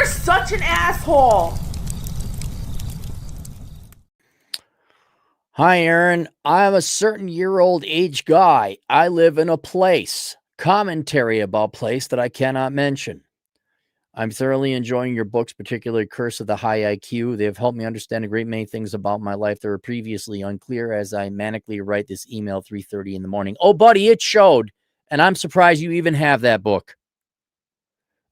You're such an asshole. Hi, Aaron. I'm a certain year-old age guy. I live in a place. Commentary about place that I cannot mention. I'm thoroughly enjoying your books, particularly Curse of the High IQ. They have helped me understand a great many things about my life that were previously unclear as I manically write this email 3:30 in the morning. Oh, buddy, it showed. And I'm surprised you even have that book.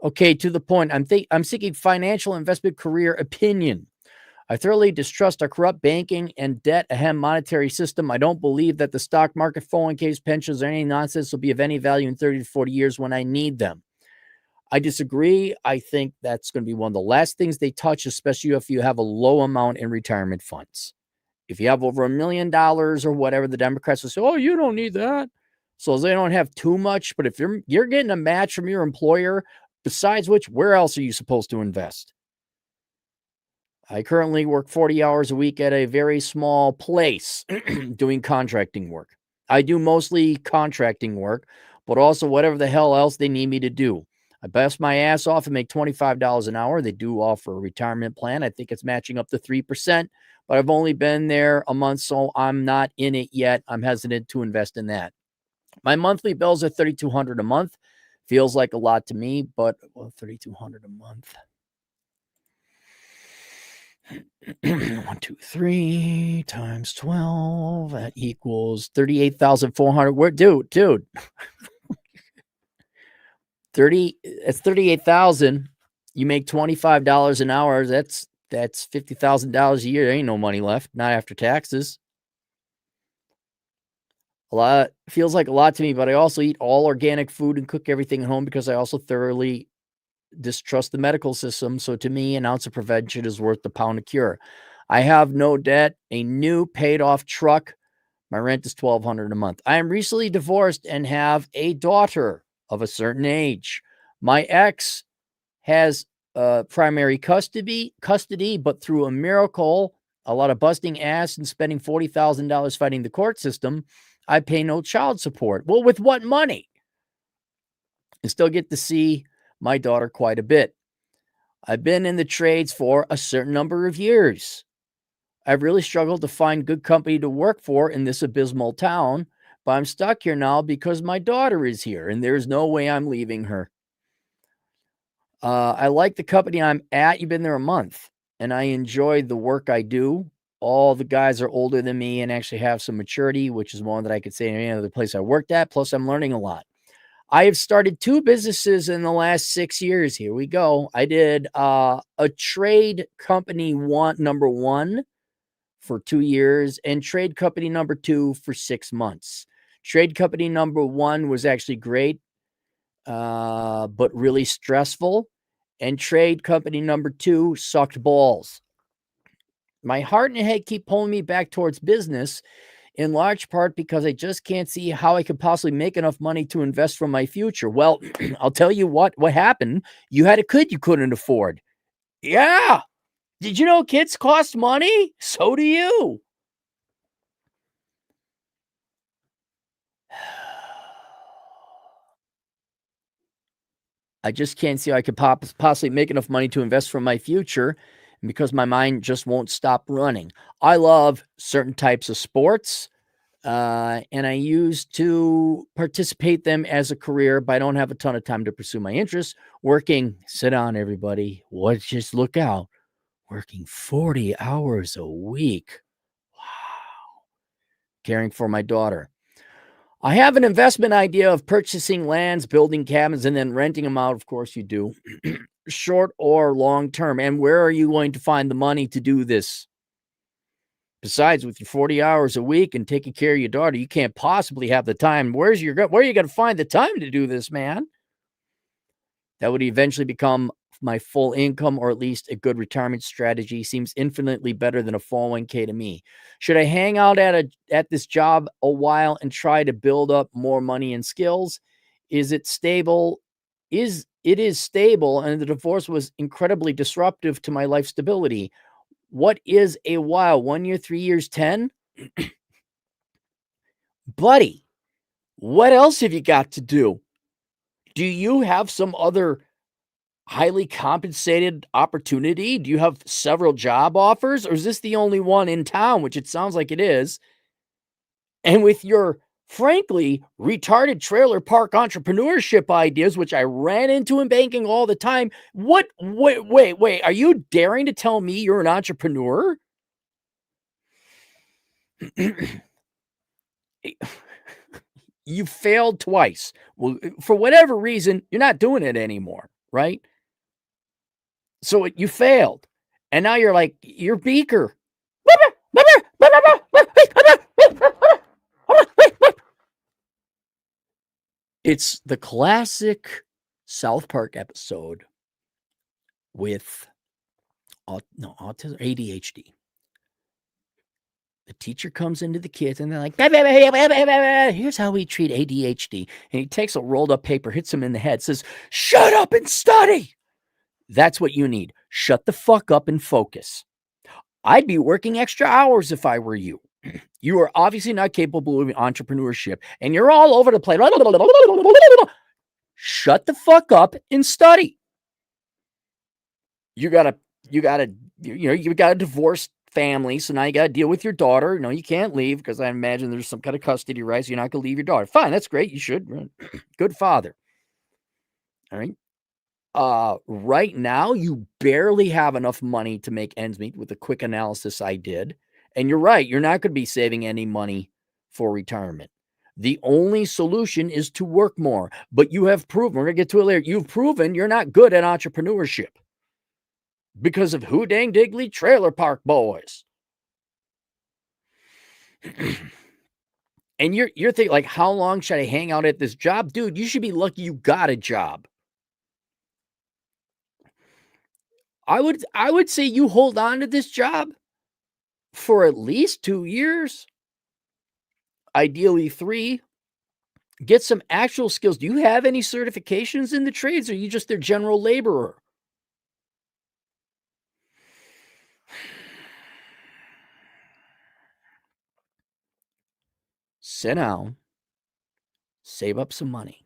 Okay, to the point. I'm seeking financial investment career opinion. I thoroughly distrust our corrupt banking and debt ahem monetary system. I don't believe that the stock market, 401ks, pensions, or any nonsense will be of any value in 30 to 40 years when I need them. I disagree. I think that's going to be one of the last things they touch, especially if you have a low amount in retirement funds. If you have over $1 million or whatever, the Democrats will say, oh, you don't need that. So they don't have too much. But if you're getting a match from your employer, besides which, where else are you supposed to invest? I currently work 40 hours a week at a very small place doing contracting work. I do mostly contracting work, but also whatever the hell else they need me to do. I bust my ass off and make $25 an hour. They do offer a retirement plan. I think it's matching up to 3%, but I've only been there a month, so I'm not in it yet. I'm hesitant to invest in that. My monthly bills are $3,200 a month. Feels like a lot to me, but $3,200 a month. 1, 2, 3 times 12. That equals 38,400. Where, dude, 30. That's 38,000. You make $25 an hour. That's $50,000 a year. There ain't no money left, not after taxes. A lot feels like a lot to me, but I also eat all organic food and cook everything at home because I also thoroughly distrust the medical system. So to me, an ounce of prevention is worth the pound of cure. I have no debt, a new paid off truck. My rent is $1,200 a month. I am recently divorced and have a daughter of a certain age. My ex has primary custody, but through a miracle, a lot of busting ass and spending $40,000 fighting the court system, I pay no child support. Well, with what money? And still get to see my daughter quite a bit. I've been in the trades for a certain number of years. I've really struggled to find good company to work for in this abysmal town, but I'm stuck here now because my daughter is here and there's no way I'm leaving her. I like the company I'm at. You've been there a month and I enjoy the work I do. All the guys are older than me and actually have some maturity, which is one that I could say in any other place I worked at. Plus, I'm learning a lot. I have started 2 businesses in the last 6 years. Here we go. I did a trade company number 1 for 2 years and trade company number 2 for 6 months. Trade company number 1 was actually great, but really stressful. And trade company number 2 sucked balls. My heart and head keep pulling me back towards business, in large part because I just can't see how I could possibly make enough money to invest for my future. Well, I'll tell you what happened. You had a kid you couldn't afford. Yeah. Did you know kids cost money? So do you. I just can't see how I could possibly make enough money to invest for my future because my mind just won't stop running. I love certain types of sports. And I used to participate them as a career, but I don't have a ton of time to pursue my interests. Working, sit down, everybody. Just look out. Working 40 hours a week. Wow. Caring for my daughter. I have an investment idea of purchasing lands, building cabins, and then renting them out. Of course, you do. Short or long term. And where are you going to find the money to do this? Besides, with your 40 hours a week and taking care of your daughter, you can't possibly have the time. Where are you going to find the time to do this, man? That would eventually become my full income, or at least a good retirement strategy. Seems infinitely better than a 401k to me. Should I hang out at this job a while and try to build up more money and skills? Is it stable? It is stable, and the divorce was incredibly disruptive to my life stability. What is a while? 1 year, 3 years, 10? Buddy, what else have you got to do? Do you have some other highly compensated opportunity? Do you have several job offers, or is this the only one in town, which it sounds like it is? And with your frankly retarded trailer park entrepreneurship ideas, which I ran into in banking all the time, wait, are you daring to tell me you're an entrepreneur? You failed twice. Well, for whatever reason, you're not doing it anymore, right? So you failed. And now you're like, you're Beaker. It's the classic South Park episode with autism, ADHD. The teacher comes into the kids and they're like, here's how we treat ADHD. And he takes a rolled up paper, hits him in the head, says, shut up and study. That's what you need. Shut the fuck up and focus. I'd be working extra hours if I were you. You are obviously not capable of entrepreneurship and you're all over the place. Shut the fuck up and study. You got a divorced family, so now you got to deal with your daughter. No, you can't leave because I imagine there's some kind of custody rights. You're not going to leave your daughter. Fine, that's great. You should. Good father. All right. Right now, you barely have enough money to make ends meet with the quick analysis I did. And you're right. You're not going to be saving any money for retirement. The only solution is to work more. But you have proven, we're going to get to it later, you've proven you're not good at entrepreneurship. Because of Who Dang Diggly Trailer Park Boys. And you're thinking, like, how long should I hang out at this job? Dude, you should be lucky you got a job. I would say you hold on to this job for at least 2 years. Ideally 3. Get some actual skills. Do you have any certifications in the trades, or are you just their general laborer? Sit down, save up some money,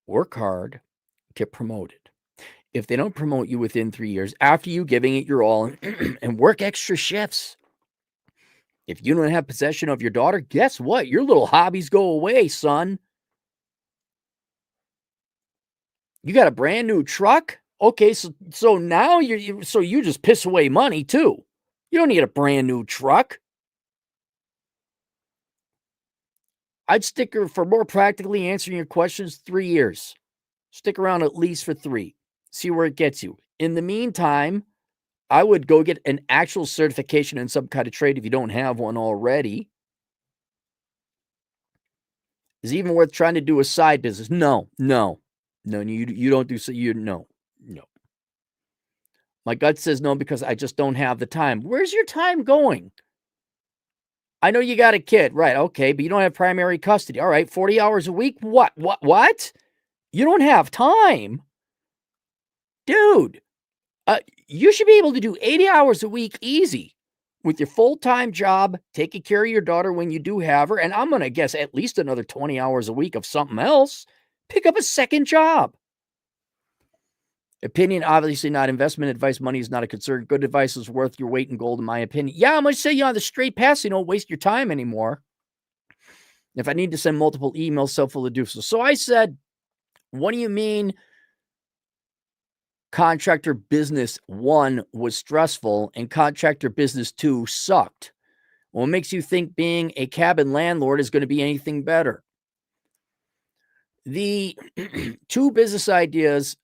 work hard, get promoted. If they don't promote you within 3 years, after you giving it your all and work extra shifts, if you don't have possession of your daughter, guess what? Your little hobbies go away, son. You got a brand new truck? Okay, so now you just piss away money too. You don't need a brand new truck. I'd stick for more practically answering your questions, 3 years. Stick around at least for 3. See where it gets you. In the meantime, I would go get an actual certification in some kind of trade if you don't have one already. Is it even worth trying to do a side business? No, you don't do so. No. My gut says no because I just don't have the time. Where's your time going? I know you got a kid, right? Okay, but you don't have primary custody. All right, 40 hours a week. What? You don't have time, dude. You should be able to do 80 hours a week easy with your full-time job, taking care of your daughter when you do have her, and I'm going to guess at least another 20 hours a week of something else. Pick up a second job. Opinion, obviously not investment advice. Money is not a concern. Good advice is worth your weight in gold, in my opinion. Yeah, I'm going to say you on the straight path so you don't waste your time anymore. If I need to send multiple emails, self-will do so. So I said, what do you mean contractor business 1 was stressful and contractor business 2 sucked? What makes you think being a cabin landlord is going to be anything better? The 2 business ideas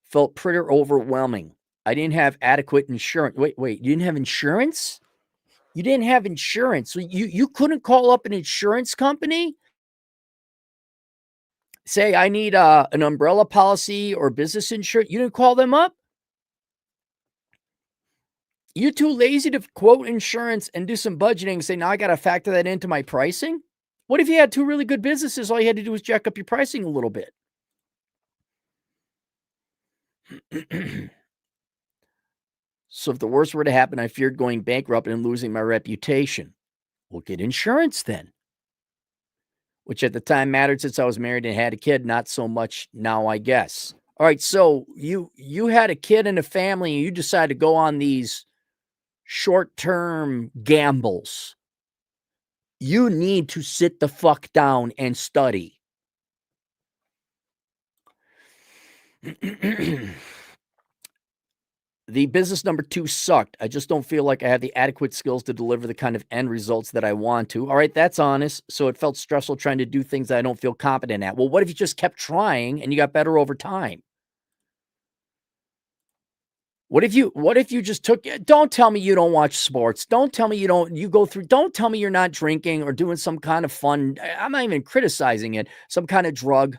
felt pretty overwhelming. I didn't have adequate insurance. Wait, you didn't have insurance? You didn't have insurance. So you couldn't call up an insurance company? Say, I need an umbrella policy or business insurance. You didn't call them up? You too lazy to quote insurance and do some budgeting and say, now I got to factor that into my pricing? What if you had 2 really good businesses? All you had to do was jack up your pricing a little bit. So if the worst were to happen, I feared going bankrupt and losing my reputation. Well, get insurance then. Which at the time mattered since I was married and had a kid. Not so much now, I guess. All right, so you had a kid and a family, and you decided to go on these short-term gambles. You need to sit the fuck down and study. The business number 2 sucked. I just don't feel like I have the adequate skills to deliver the kind of end results that I want to. All right, that's honest. So it felt stressful trying to do things that I don't feel competent at. Well, what if you just kept trying and you got better over time? What if you just took, don't tell me you don't watch sports. Don't tell me don't tell me you're not drinking or doing some kind of fun. I'm not even criticizing it, some kind of drug.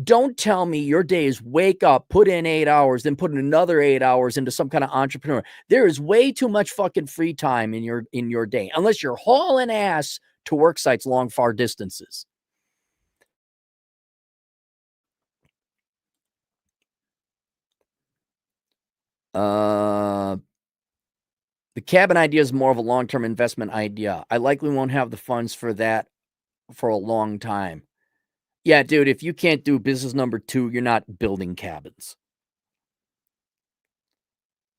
Don't tell me your day is wake up, put in 8 hours, then put another 8 hours into some kind of entrepreneur. There is way too much fucking free time in your day, unless you're hauling ass to work sites long, far distances. The cabin idea is more of a long-term investment idea. I likely won't have the funds for that for a long time. Yeah, dude, if you can't do business number 2, you're not building cabins.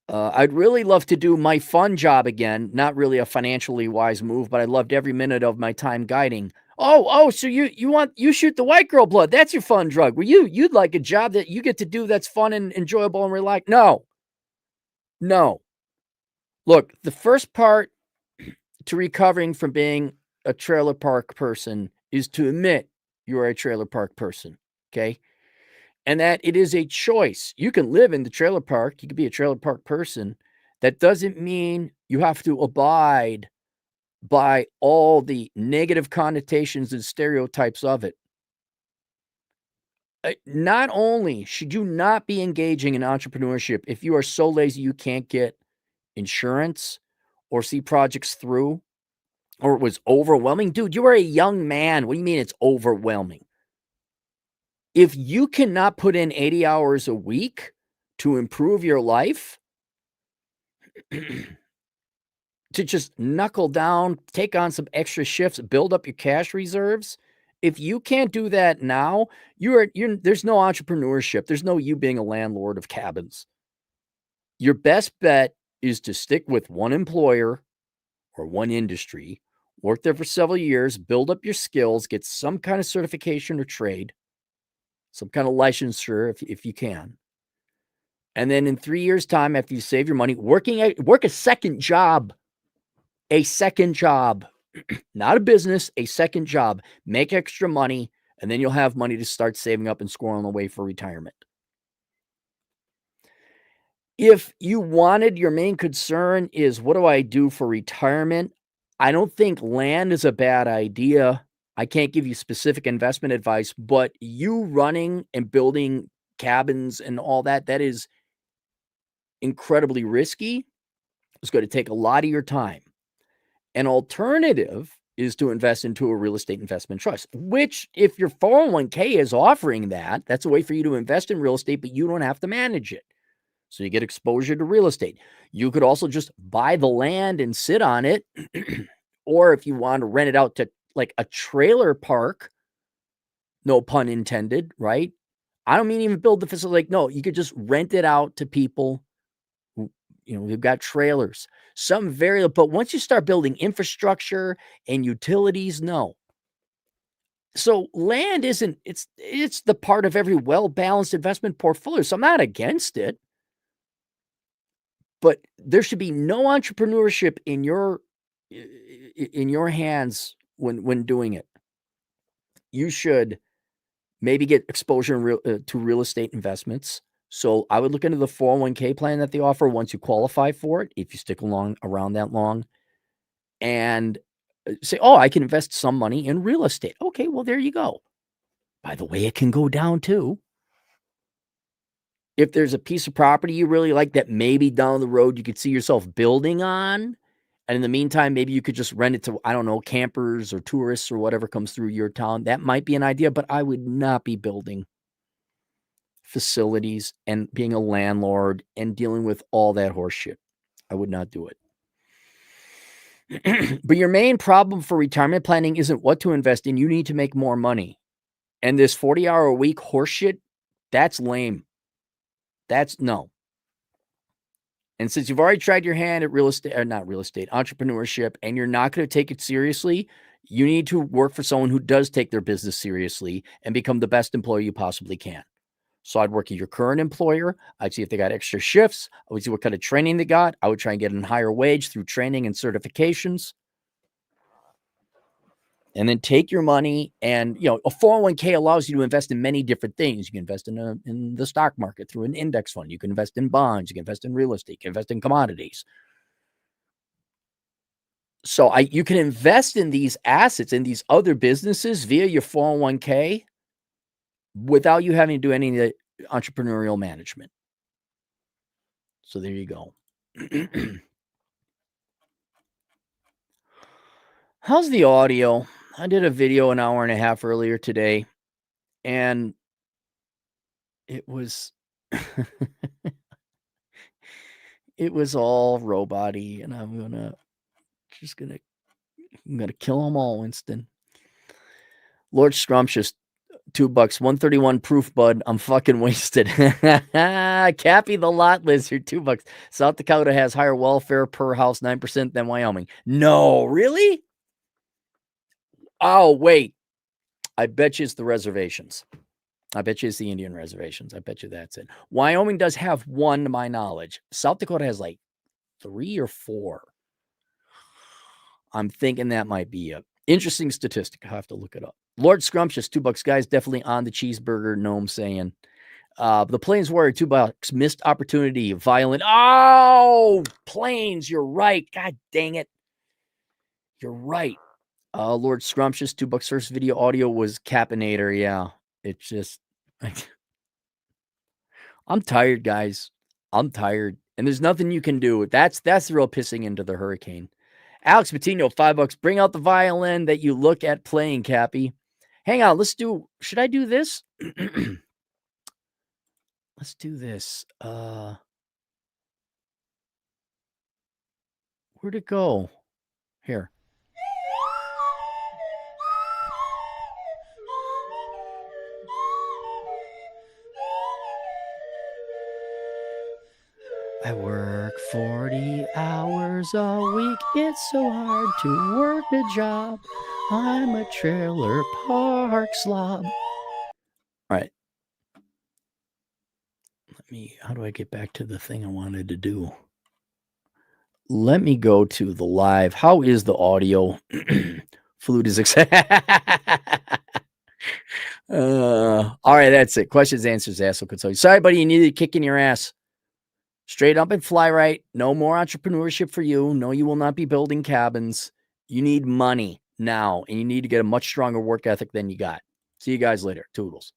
I'd really love to do my fun job again. Not really a financially wise move, but I loved every minute of my time guiding. So you shoot the white girl blood. That's your fun drug. Well, you'd like a job that you get to do that's fun and enjoyable and relax. No. Look, the first part to recovering from being a trailer park person is to admit you are a trailer park person. Okay. And that it is a choice. You can live in the trailer park. You can be a trailer park person. That doesn't mean you have to abide by all the negative connotations and stereotypes of it. Not only should you not be engaging in entrepreneurship if you are so lazy you can't get insurance or see projects through, or it was overwhelming. Dude, you are a young man. What do you mean it's overwhelming? If you cannot put in 80 hours a week to improve your life, to just knuckle down, take on some extra shifts, build up your cash reserves, if you can't do that now, there's no entrepreneurship. There's no you being a landlord of cabins. Your best bet is to stick with one employer or one industry, work there for several years, build up your skills, get some kind of certification or trade, some kind of licensure if you can. And then in 3 years' time, after you save your money, work a second job, not a business, a second job, make extra money, and then you'll have money to start saving up and squirreling away for retirement. If you wanted, your main concern is, what do I do for retirement? I don't think land is a bad idea. I can't give you specific investment advice, but you running and building cabins and all that is incredibly risky. It's going to take a lot of your time. An alternative is to invest into a real estate investment trust, which, if your 401k is offering that, that's a way for you to invest in real estate, but you don't have to manage it. So you get exposure to real estate. You could also just buy the land and sit on it. Or if you want to rent it out to like a trailer park, no pun intended, right? I don't mean even build the facility. Like, no, you could just rent it out to people who, they've got trailers. But once you start building infrastructure and utilities, no. So land it's the part of every well-balanced investment portfolio. So I'm not against it. But there should be no entrepreneurship in your hands when doing it. You should maybe get exposure to real estate investments. So I would look into the 401k plan that they offer once you qualify for it, if you stick around that long, and say, oh, I can invest some money in real estate. Okay, well, there you go. By the way, it can go down too. If there's a piece of property you really like that maybe down the road you could see yourself building on, and in the meantime, maybe you could just rent it to, I don't know, campers or tourists or whatever comes through your town, that might be an idea, but I would not be building facilities and being a landlord and dealing with all that horse shit. I would not do it. But your main problem for retirement planning isn't what to invest in. You need to make more money. And this 40-hour-a-week horse shit, that's lame. That's no. And since you've already tried your hand at real estate, or not real estate, entrepreneurship, and you're not going to take it seriously, you need to work for someone who does take their business seriously and become the best employee you possibly can. So I'd work at your current employer. I'd see if they got extra shifts. I would see what kind of training they got. I would try and get a higher wage through training and certifications. And then take your money, and a 401k allows you to invest in many different things. You can invest in the stock market through an index fund. You can invest in bonds. You can invest in real estate. You can invest in commodities. So you can invest in these assets, in these other businesses via your 401k without you having to do any of the entrepreneurial management. So there you go. How's the audio? I did a video an hour and a half earlier today, and it was it was all robot-y, and I'm gonna kill them all, Winston. Lord Scrumptious, $2, 131 proof, bud. I'm fucking wasted. Cappy the Lot Lizard, $2. South Dakota has higher welfare per house 9% than Wyoming. No, really? Oh, wait. I bet you it's the reservations. I bet you it's the Indian reservations. I bet you that's it. Wyoming does have one, to my knowledge. South Dakota has like 3 or 4. I'm thinking that might be a interesting statistic. I'll have to look it up. Lord Scrumptious, $2, guys. Definitely on the cheeseburger. Gnome saying. The Plains Warrior, $2. Missed opportunity. Violent. Oh, Plains. You're right. God dang it. You're right. Lord Scrumptious, $2. First video audio was Capinator. Yeah. It's just. I'm tired, guys. I'm tired. And there's nothing you can do. That's the real pissing into the hurricane. Alex Patino, $5. Bring out the violin that you look at playing, Cappy. Hang on. Should I do this? Let's do this. Where'd it go? Here. I work 40 hours a week. It's so hard to work a job. I'm a trailer park slob. All right. How do I get back to the thing I wanted to do? Let me go to the live. How is the audio? Flute is all right, that's it. Questions, answers, asshole consult. Sorry, buddy, you needed a kick in your ass. Straight up and fly right. No more entrepreneurship for you. No, you will not be building cabins. You need money now, and you need to get a much stronger work ethic than you got. See you guys later. Toodles.